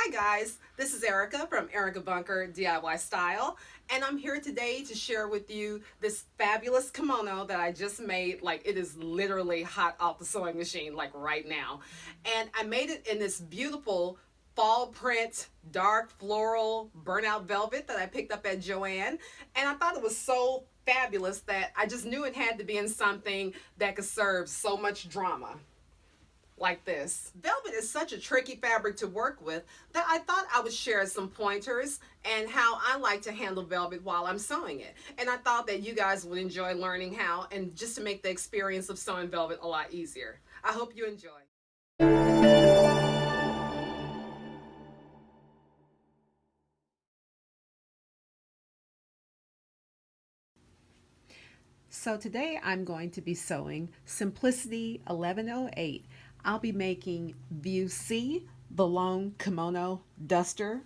Hi guys, this is Erica from Erica Bunker DIY Style, and I'm here today to share with you this fabulous kimono that I just made. Like, it is literally hot off the sewing machine, like right now. And I made it in this beautiful fall print, dark floral burnout velvet that I picked up at Joann. And I thought it was so fabulous that I just knew it had to be in something that could serve so much drama like this. Velvet is such a tricky fabric to work with that I thought I would share some pointers and how I like to handle velvet while I'm sewing it. And I thought that you guys would enjoy learning how, and just to make the experience of sewing velvet a lot easier. I hope you enjoy. So today I'm going to be sewing Simplicity 1108. I'll be making View C, the long kimono duster.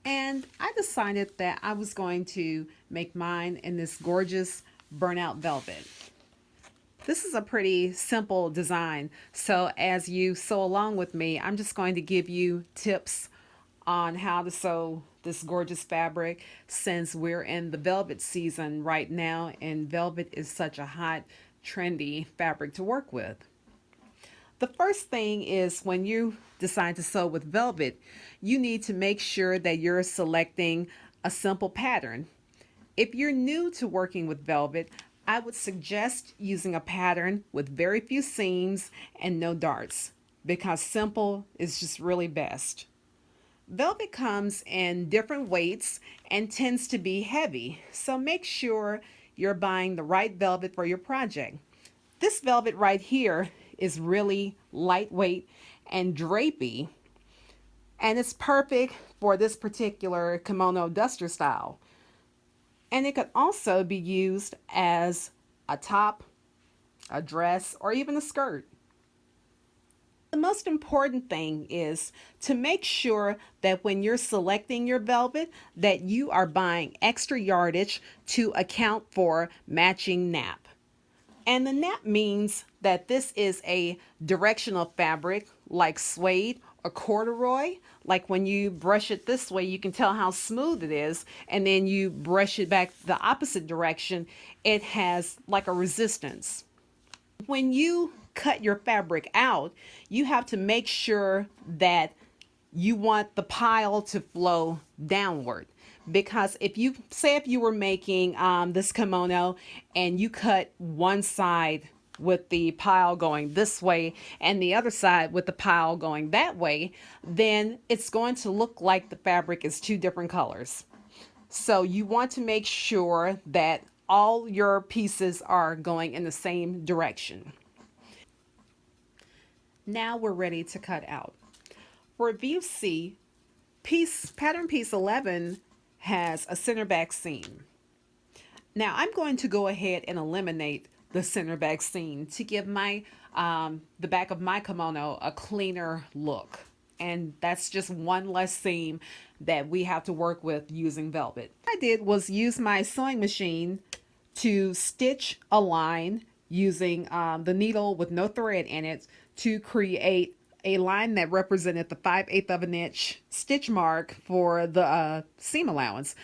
And I decided that I was going to make mine in this gorgeous burnout velvet. This is a pretty simple design, so as you sew along with me, I'm just going to give you tips on how to sew this gorgeous fabric since we're in the velvet season right now, and velvet is such a hot, trendy fabric to work with. The first thing is when you decide to sew with velvet, you need to make sure that you're selecting a simple pattern. If you're new to working with velvet, I would suggest using a pattern with very few seams and no darts because simple is just really best. Velvet comes in different weights and tends to be heavy, so make sure you're buying the right velvet for your project. This velvet right here is really lightweight and drapey, and it's perfect for this particular kimono duster style. And it could also be used as a top, a dress, or even a skirt. The most important thing is to make sure that when you're selecting your velvet that you are buying extra yardage to account for matching nap. And the nap means that this is a directional fabric like suede or corduroy. Like when you brush it this way, you can tell how smooth it is. And then you brush it back the opposite direction, it has like a resistance. When you cut your fabric out, you have to make sure that you want the pile to flow downward, because if you were making this kimono and you cut one side with the pile going this way and the other side with the pile going that way, then it's going to look like the fabric is two different colors. So you want to make sure that all your pieces are going in the same direction. Now we're ready to cut out. For view C, pattern piece 11 has a center back seam. Now I'm going to go ahead and eliminate the center back seam to give the back of my kimono a cleaner look. And that's just one less seam that we have to work with using velvet. What I did was use my sewing machine to stitch a line using the needle with no thread in it to create a line that represented the 5/8 of an inch stitch mark for the seam allowance.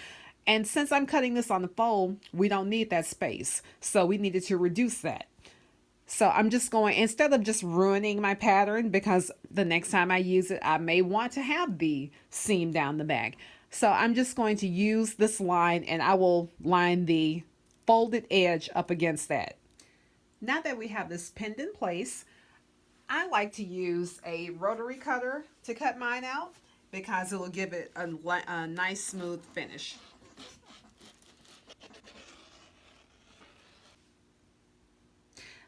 And since I'm cutting this on the fold, we don't need that space. So we needed to reduce that. So I'm just going, instead of just ruining my pattern, because the next time I use it, I may want to have the seam down the back. So I'm just going to use this line and I will line the folded edge up against that. Now that we have this pinned in place, I like to use a rotary cutter to cut mine out because it will give it a nice smooth finish.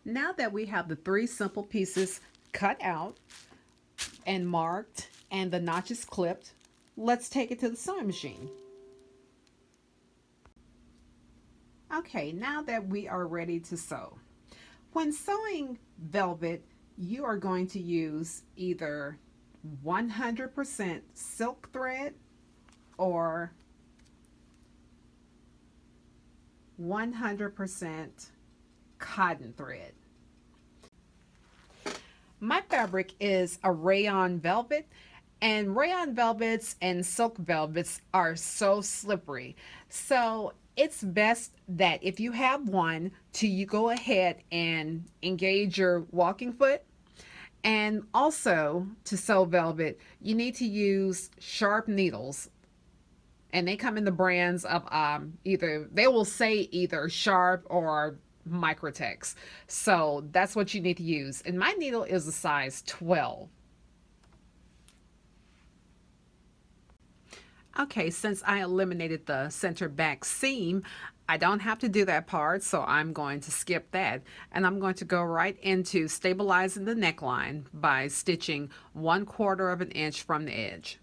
Now that we have the three simple pieces cut out and marked and the notches clipped, let's take it to the sewing machine. Okay, now that we are ready to sew. When sewing velvet, you are going to use either 100% silk thread or 100% cotton thread. My fabric is a rayon velvet, and rayon velvets and silk velvets are so slippery. So it's best that if you have one, to you go ahead and engage your walking foot. And also to sew velvet, you need to use sharp needles, and they come in the brands of either they will say either sharp or microtex. So that's what you need to use. And my needle is a size 12. Okay, since I eliminated the center back seam, I don't have to do that part, so I'm going to skip that. And I'm going to go right into stabilizing the neckline by stitching 1/4 of an inch from the edge.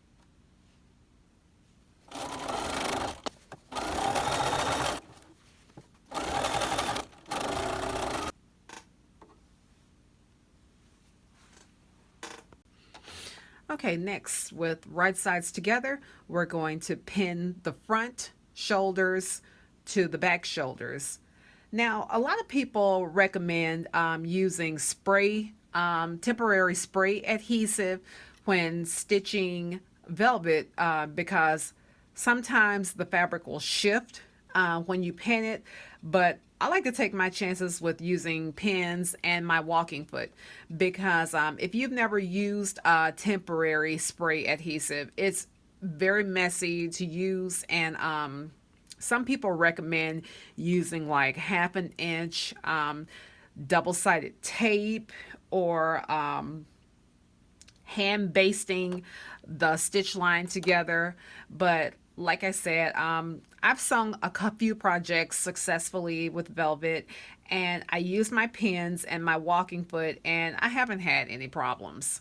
Okay, next, with right sides together, we're going to pin the front shoulders to the back shoulders. Now, a lot of people recommend using spray, temporary spray adhesive when stitching velvet because sometimes the fabric will shift when you pin it, but I like to take my chances with using pins and my walking foot because if you've never used temporary spray adhesive, it's very messy to use, and some people recommend using like 1/2 inch double-sided tape or hand basting the stitch line together. But like I said, I've sewn a few projects successfully with velvet, and I use my pins and my walking foot, and I haven't had any problems.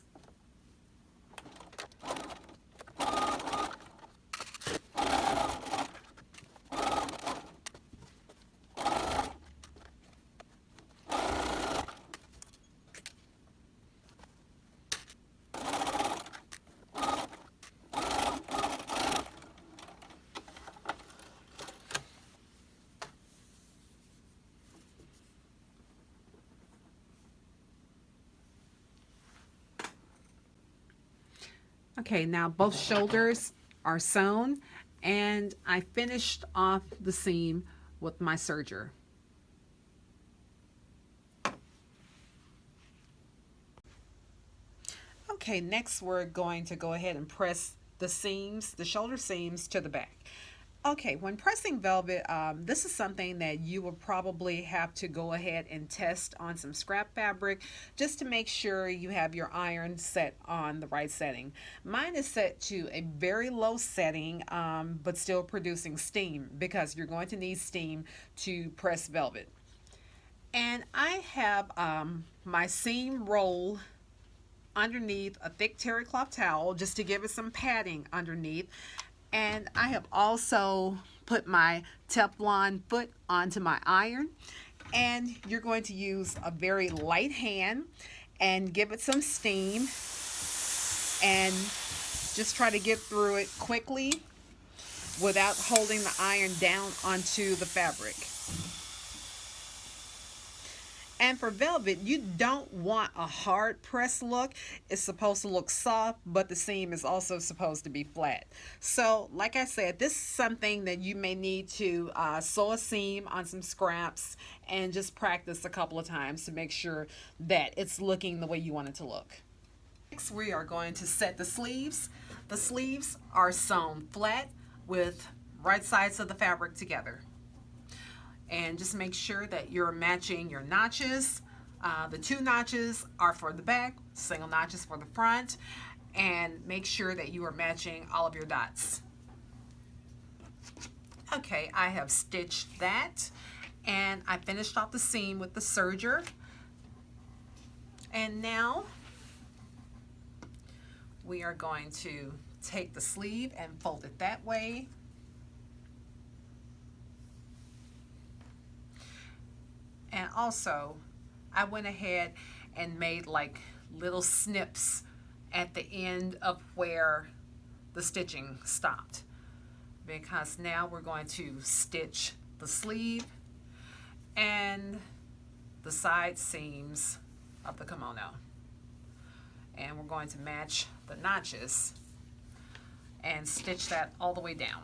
Okay, now both shoulders are sewn, and I finished off the seam with my serger. Okay, next we're going to go ahead and press the seams, the shoulder seams to the back. Okay, when pressing velvet, this is something that you will probably have to go ahead and test on some scrap fabric just to make sure you have your iron set on the right setting. Mine is set to a very low setting, but still producing steam because you're going to need steam to press velvet. And I have my seam roll underneath a thick terry cloth towel just to give it some padding underneath. And I have also put my Teflon foot onto my iron. And you're going to use a very light hand and give it some steam and just try to get through it quickly without holding the iron down onto the fabric. And for velvet, you don't want a hard press look. It's supposed to look soft, but the seam is also supposed to be flat. So, like I said, this is something that you may need to sew a seam on some scraps and just practice a couple of times to make sure that it's looking the way you want it to look. Next, we are going to set the sleeves. The sleeves are sewn flat with right sides of the fabric together. And just make sure that you're matching your notches. The 2 notches are for the back, single notches for the front, and make sure that you are matching all of your dots. Okay, I have stitched that, and I finished off the seam with the serger. And now we are going to take the sleeve and fold it that way. And also, I went ahead and made like little snips at the end of where the stitching stopped, because now we're going to stitch the sleeve and the side seams of the kimono. and we're going to match the notches and stitch that all the way down,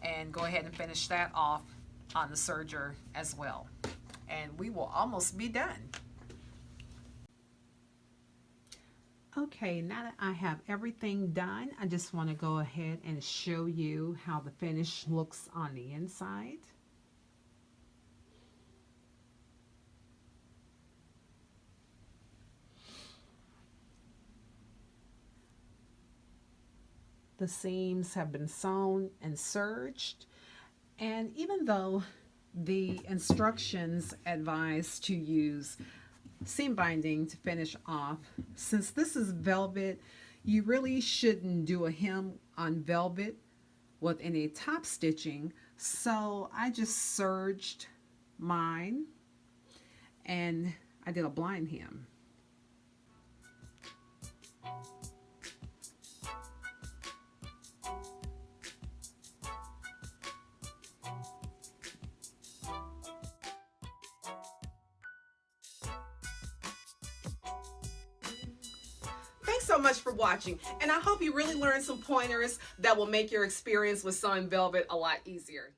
and go ahead and finish that off on the serger as well, and we will almost be done. Okay, now that I have everything done, I just want to go ahead and show you how the finish looks on the inside. The seams have been sewn and serged, and even though the instructions advise to use seam binding to finish off, since this is velvet, you really shouldn't do a hem on velvet with any top stitching. So I just serged mine and I did a blind hem. Thanks so much for watching, and I hope you really learned some pointers that will make your experience with sewing velvet a lot easier.